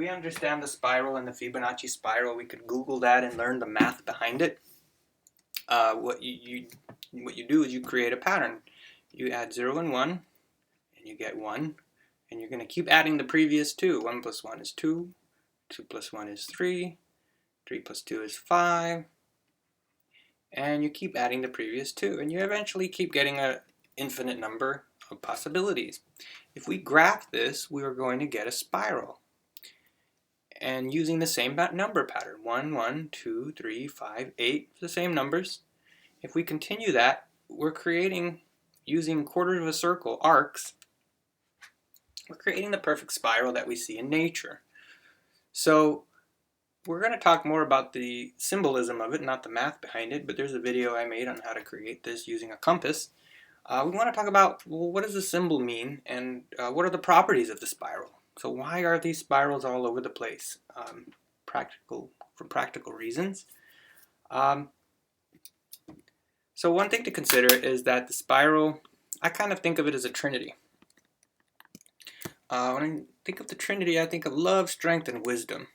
We understand the spiral and the Fibonacci spiral. We could Google that and learn the math behind it. What you do is you create a pattern. You add 0 and 1, and you get 1, and you're going to keep adding the previous 2. 1 plus 1 is 2, 2 plus 1 is 3, 3 plus 2 is 5, and you keep adding the previous 2, and you eventually keep getting an infinite number of possibilities. If we graph this, we are going to get a spiral. And using the same number pattern, 1, 1, 2, 3, 5, 8, the same numbers. If we continue that, we're creating, using quarters of a circle, arcs, we're creating the perfect spiral that we see in nature. So we're going to talk more about the symbolism of it, not the math behind it, but there's a video I made on how to create this using a compass. We want to talk about, well, what does the symbol mean, and what are the properties of the spiral? So why are these spirals all over the place? For practical reasons. So one thing to consider is that the spiral, I kind of think of it as a trinity. When I think of the trinity, I think of love, strength, and wisdom.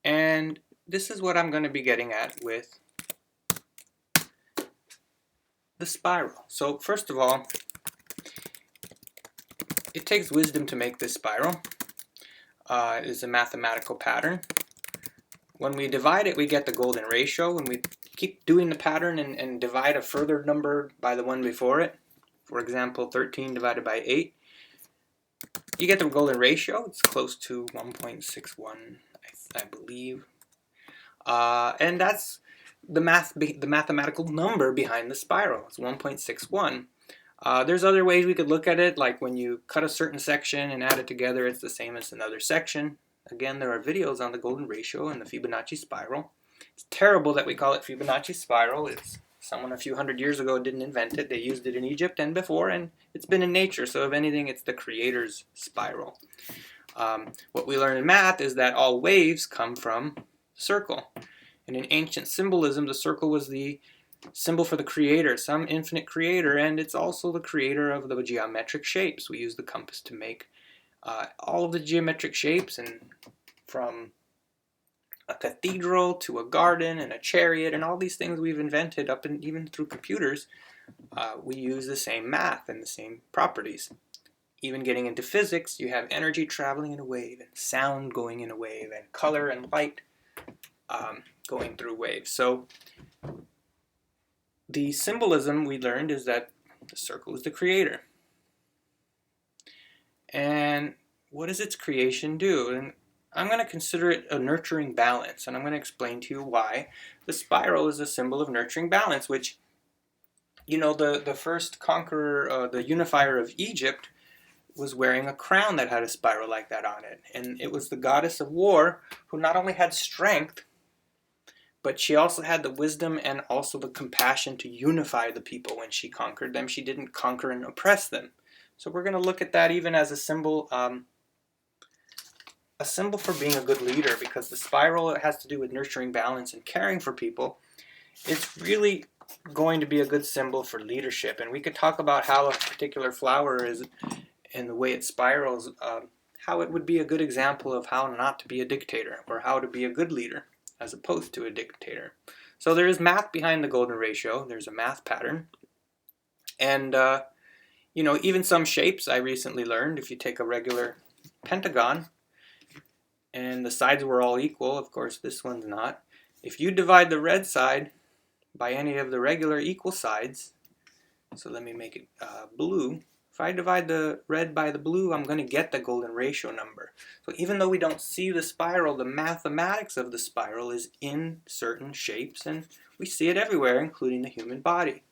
And this is what I'm going to be getting at with the spiral. So first of all, it takes wisdom to make this spiral. It is a mathematical pattern. When we divide it, we get the golden ratio. When we keep doing the pattern and divide a further number by the one before it, for example, 13 divided by 8, you get the golden ratio. It's close to 1.61, I believe. And that's the mathematical number behind the spiral. It's 1.61. There's other ways we could look at it, like when you cut a certain section and add it together, it's the same as another section. Again, there are videos on the golden ratio and the Fibonacci spiral. It's terrible that we call it Fibonacci spiral. It's someone a few hundred years ago didn't invent it. They used it in Egypt and before, and it's been in nature. So if anything, it's the creator's spiral. What we learn in math is that all waves come from the circle. And in ancient symbolism, the circle was the symbol for the creator, some infinite creator, and it's also the creator of the geometric shapes. We use the compass to make all of the geometric shapes, and from a cathedral to a garden and a chariot and all these things we've invented up and even through computers, we use the same math and the same properties. Even getting into physics, you have energy traveling in a wave, and sound going in a wave, and color and light going through waves. So the symbolism we learned is that the circle is the creator. And what does its creation do? And I'm going to consider it a nurturing balance, and I'm going to explain to you why the spiral is a symbol of nurturing balance, which, you know, the first conqueror, the unifier of Egypt, was wearing a crown that had a spiral like that on it. And it was the goddess of war who not only had strength, but she also had the wisdom and also the compassion to unify the people when she conquered them. She didn't conquer and oppress them. So we're going to look at that even as a symbol for being a good leader, because the spiral has to do with nurturing balance and caring for people. It's really going to be a good symbol for leadership. And we could talk about how a particular flower is and the way it spirals, how it would be a good example of how not to be a dictator, or how to be a good leader as opposed to a dictator. So there is math behind the golden ratio. There's a math pattern. And, you know, even some shapes I recently learned, if you take a regular pentagon and the sides were all equal, of course this one's not. If you divide the red side by any of the regular equal sides, so let me make it blue. If I divide the red by the blue, I'm going to get the golden ratio number. So even though we don't see the spiral, the mathematics of the spiral is in certain shapes, and we see it everywhere, including the human body.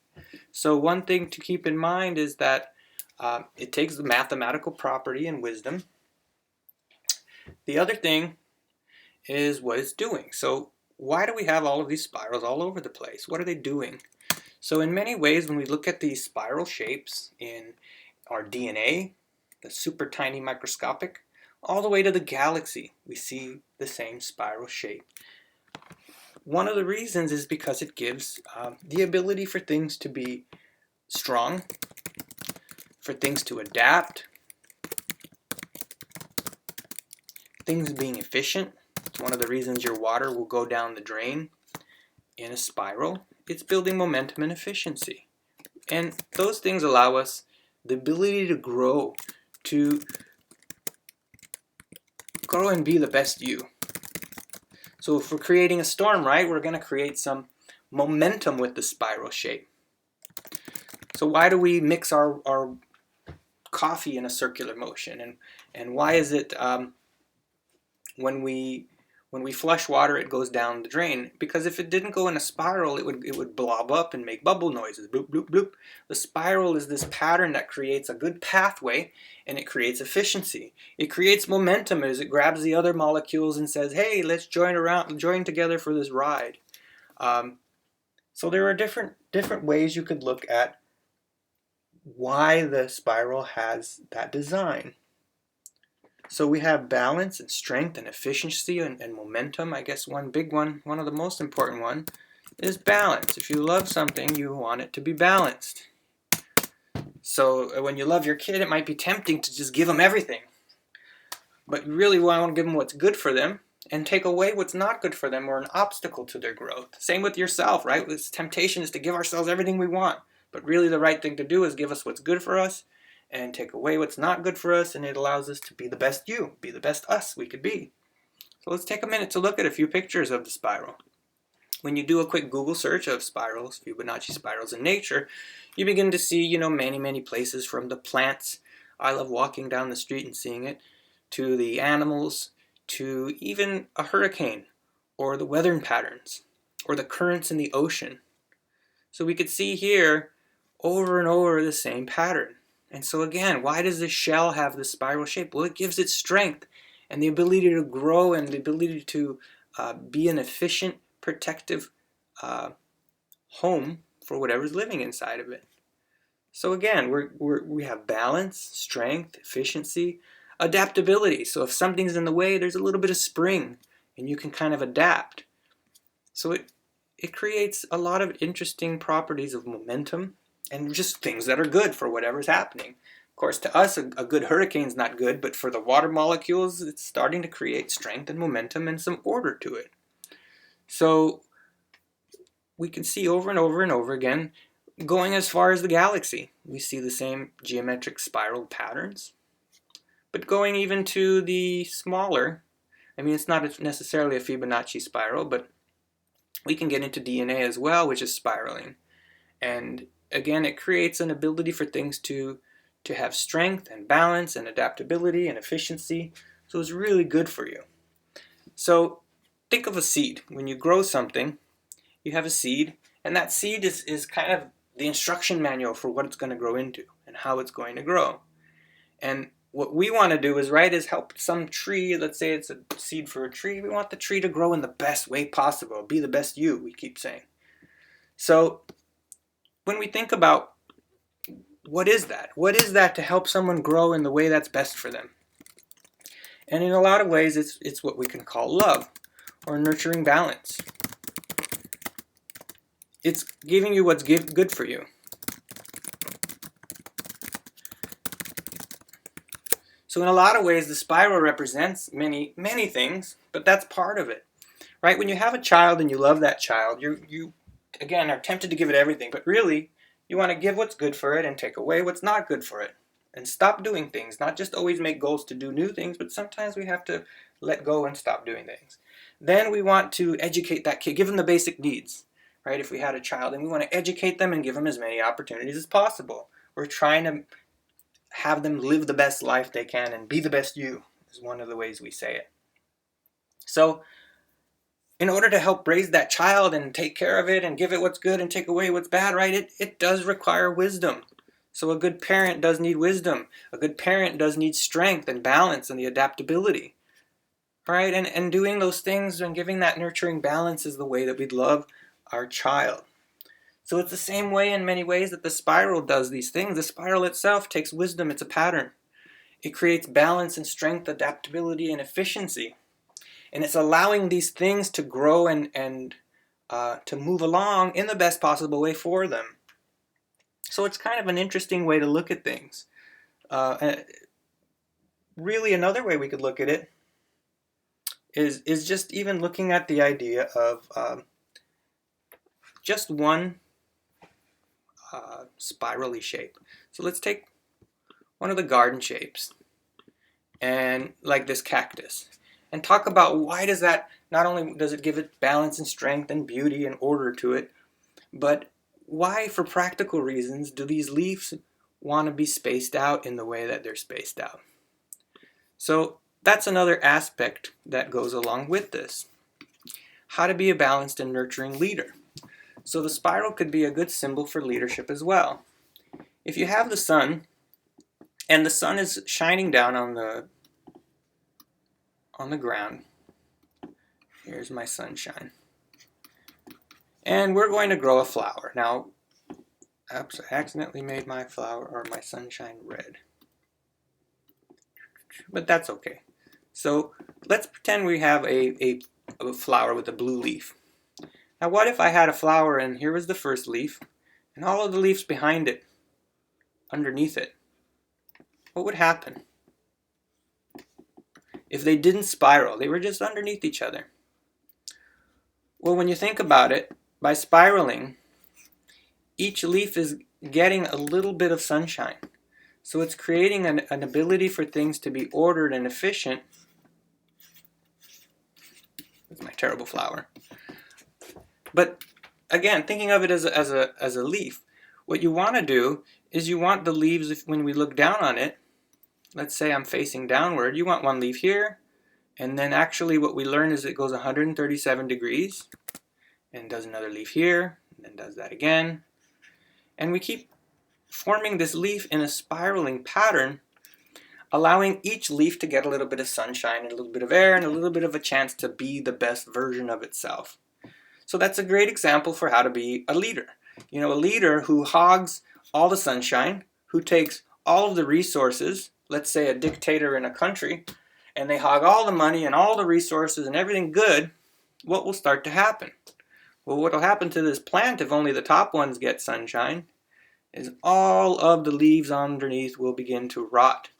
So one thing to keep in mind is that it takes the mathematical property and wisdom. The other thing is what it's doing. So why do we have all of these spirals all over the place? What are they doing? So in many ways, when we look at these spiral shapes in our DNA, the super tiny microscopic, all the way to the galaxy, we see the same spiral shape. One of the reasons is because it gives the ability for things to be strong, for things to adapt, things being efficient. It's one of the reasons your water will go down the drain in a spiral. It's building momentum and efficiency. And those things allow us the ability to grow and be the best you. So if we're creating a storm, right, we're going to create some momentum with the spiral shape. So why do we mix our coffee in a circular motion? And why is it when we flush water, it goes down the drain? Because if it didn't go in a spiral, it would blob up and make bubble noises. Bloop, bloop, bloop. The spiral is this pattern that creates a good pathway, and it creates efficiency. It creates momentum as it grabs the other molecules and says, hey, let's join together for this ride. So there are different ways you could look at why the spiral has that design. So we have balance and strength and efficiency and momentum. I guess one big one, one of the most important one, is balance. If you love something, you want it to be balanced. So when you love your kid, it might be tempting to just give them everything. But you really want to give them what's good for them and take away what's not good for them or an obstacle to their growth. Same with yourself, right? This temptation is to give ourselves everything we want. But really the right thing to do is give us what's good for us and take away what's not good for us, and it allows us to be the best you, be the best us we could be. So let's take a minute to look at a few pictures of the spiral. When you do a quick Google search of spirals, Fibonacci spirals in nature, you begin to see, many places, from the plants. I love walking down the street and seeing it, to the animals, to even a hurricane, or the weather patterns, or the currents in the ocean. So we could see here over and over the same pattern. And so again, why does the shell have this spiral shape? Well, it gives it strength and the ability to grow and the ability to be an efficient, protective home for whatever's living inside of it. So again, we have balance, strength, efficiency, adaptability. So if something's in the way, there's a little bit of spring and you can kind of adapt. So it creates a lot of interesting properties of momentum and just things that are good for whatever's happening. Of course, to us, a good hurricane's not good, but for the water molecules, it's starting to create strength and momentum and some order to it. So we can see over and over and over again, going as far as the galaxy, we see the same geometric spiral patterns. But going even to the smaller, it's not necessarily a Fibonacci spiral, but we can get into DNA as well, which is spiraling. And again, it creates an ability for things to have strength and balance and adaptability and efficiency. So it's really good for you. So think of a seed. When you grow something, you have a seed, and that seed is kind of the instruction manual for what it's going to grow into and how it's going to grow. And what we want to do is help some tree, let's say it's a seed for a tree, we want the tree to grow in the best way possible, be the best you, we keep saying. So when we think about what is that? What is that to help someone grow in the way that's best for them? And in a lot of ways, it's what we can call love or nurturing balance. It's giving you what's good for you. So in a lot of ways, the spiral represents many things, but that's part of it, right? When you have a child and you love that child, you again are tempted to give it everything, but really you want to give what's good for it and take away what's not good for it, and stop doing things. Not just always make goals to do new things, but sometimes we have to let go and stop doing things. Then we want to educate that kid, give them the basic needs, right? If we had a child, and we want to educate them and give them as many opportunities as possible. We're trying to have them live the best life they can and be the best you, is one of the ways we say it. So in order to help raise that child and take care of it and give it what's good and take away what's bad, right, it does require wisdom. So a good parent does need wisdom. A good parent does need strength and balance and the adaptability. Right? And doing those things and giving that nurturing balance is the way that we'd love our child. So it's the same way in many ways that the spiral does these things. The spiral itself takes wisdom. It's a pattern. It creates balance and strength, adaptability, and efficiency. And it's allowing these things to grow and to move along in the best possible way for them. So it's kind of an interesting way to look at things. Really, another way we could look at it is just even looking at the idea of just one spirally shape. So let's take one of the garden shapes, and like this cactus, and talk about why does that, not only does it give it balance and strength and beauty and order to it, but why, for practical reasons, do these leaves want to be spaced out in the way that they're spaced out? So that's another aspect that goes along with this. How to be a balanced and nurturing leader. So the spiral could be a good symbol for leadership as well. If you have the sun, and the sun is shining down on the ground. Here's my sunshine. And we're going to grow a flower. Now, oops, I accidentally made my flower or my sunshine red. But that's okay. So let's pretend we have a flower with a blue leaf. Now what if I had a flower and here was the first leaf and all of the leaves behind it, underneath it? What would happen? If they didn't spiral, they were just underneath each other. Well, when you think about it, by spiraling, each leaf is getting a little bit of sunshine. So it's creating an ability for things to be ordered and efficient. That's my terrible flower. But again, thinking of it as a leaf, what you want to do is you want the leaves, when we look down on it, let's say I'm facing downward, you want one leaf here, and then actually what we learn is it goes 137 degrees, and does another leaf here, and then does that again. And we keep forming this leaf in a spiraling pattern, allowing each leaf to get a little bit of sunshine and a little bit of air and a little bit of a chance to be the best version of itself. So that's a great example for how to be a leader. You know, a leader who hogs all the sunshine, who takes all of the resources, let's say a dictator in a country, and they hog all the money and all the resources and everything good, what will start to happen? Well, what will happen to this plant if only the top ones get sunshine is all of the leaves underneath will begin to rot.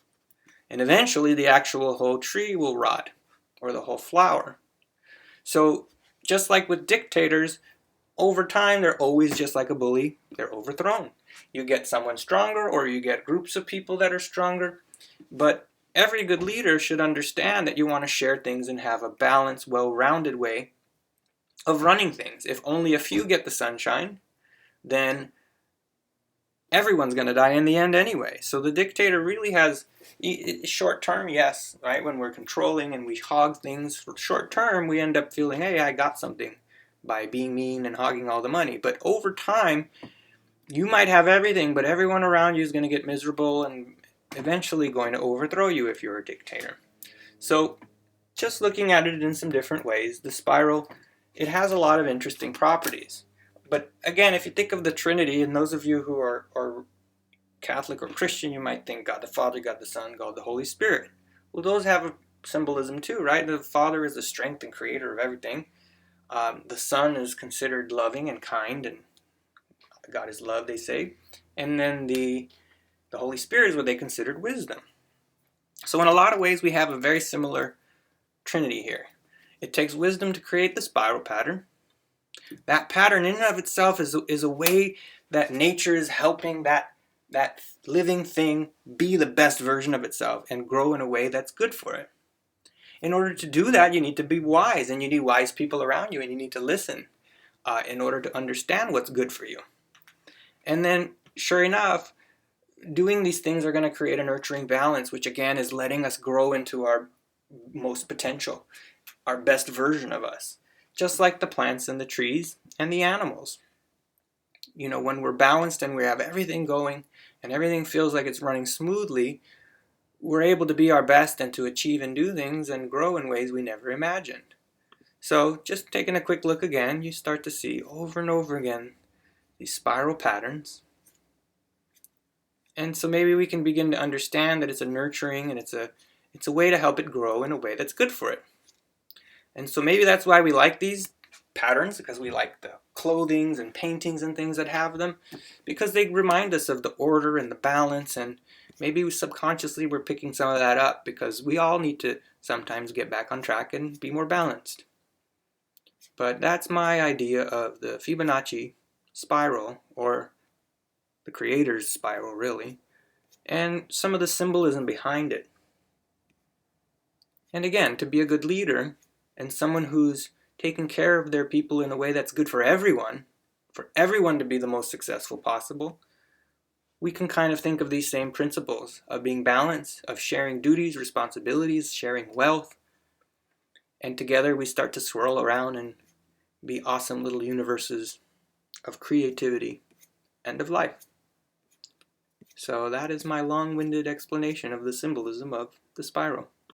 And eventually the actual whole tree will rot, or the whole flower. So just like with dictators, over time they're always just like a bully, they're overthrown. You get someone stronger, or you get groups of people that are stronger. But every good leader should understand that you want to share things and have a balanced, well-rounded way of running things. If only a few get the sunshine, then everyone's going to die in the end anyway. So the dictator really has, short term, yes, right? When we're controlling and we hog things for short term, we end up feeling, hey, I got something by being mean and hogging all the money. But over time, you might have everything, but everyone around you is going to get miserable and eventually going to overthrow you if you're a dictator. So just looking at it in some different ways, the spiral, it has a lot of interesting properties. But again, if you think of the Trinity, and those of you who are Catholic or Christian, you might think God the Father, God the Son, God the Holy Spirit. Well, those have a symbolism too, right? The Father is the strength and creator of everything. The Son is considered loving and kind, and God is love, they say. And then the Holy Spirit is what they considered wisdom. So in a lot of ways, we have a very similar Trinity here. It takes wisdom to create the spiral pattern. That pattern in and of itself is a way that nature is helping that living thing be the best version of itself and grow in a way that's good for it. In order to do that, you need to be wise, and you need wise people around you, and you need to listen in order to understand what's good for you. And then, sure enough, doing these things are going to create a nurturing balance, which again is letting us grow into our most potential, our best version of us. Just like the plants and the trees and the animals. You know, when we're balanced and we have everything going and everything feels like it's running smoothly, we're able to be our best and to achieve and do things and grow in ways we never imagined. So just taking a quick look again, you start to see over and over again these spiral patterns. And so maybe we can begin to understand that it's a nurturing and it's a way to help it grow in a way that's good for it. And so maybe that's why we like these patterns, because we like the clothings and paintings and things that have them, because they remind us of the order and the balance and maybe subconsciously we're picking some of that up because we all need to sometimes get back on track and be more balanced. But that's my idea of the Fibonacci spiral, or the creator's spiral really, and some of the symbolism behind it. And again, to be a good leader and someone who's taking care of their people in a way that's good for everyone to be the most successful possible, we can kind of think of these same principles of being balanced, of sharing duties, responsibilities, sharing wealth, and together we start to swirl around and be awesome little universes of creativity and of life. So that is my long-winded explanation of the symbolism of the spiral.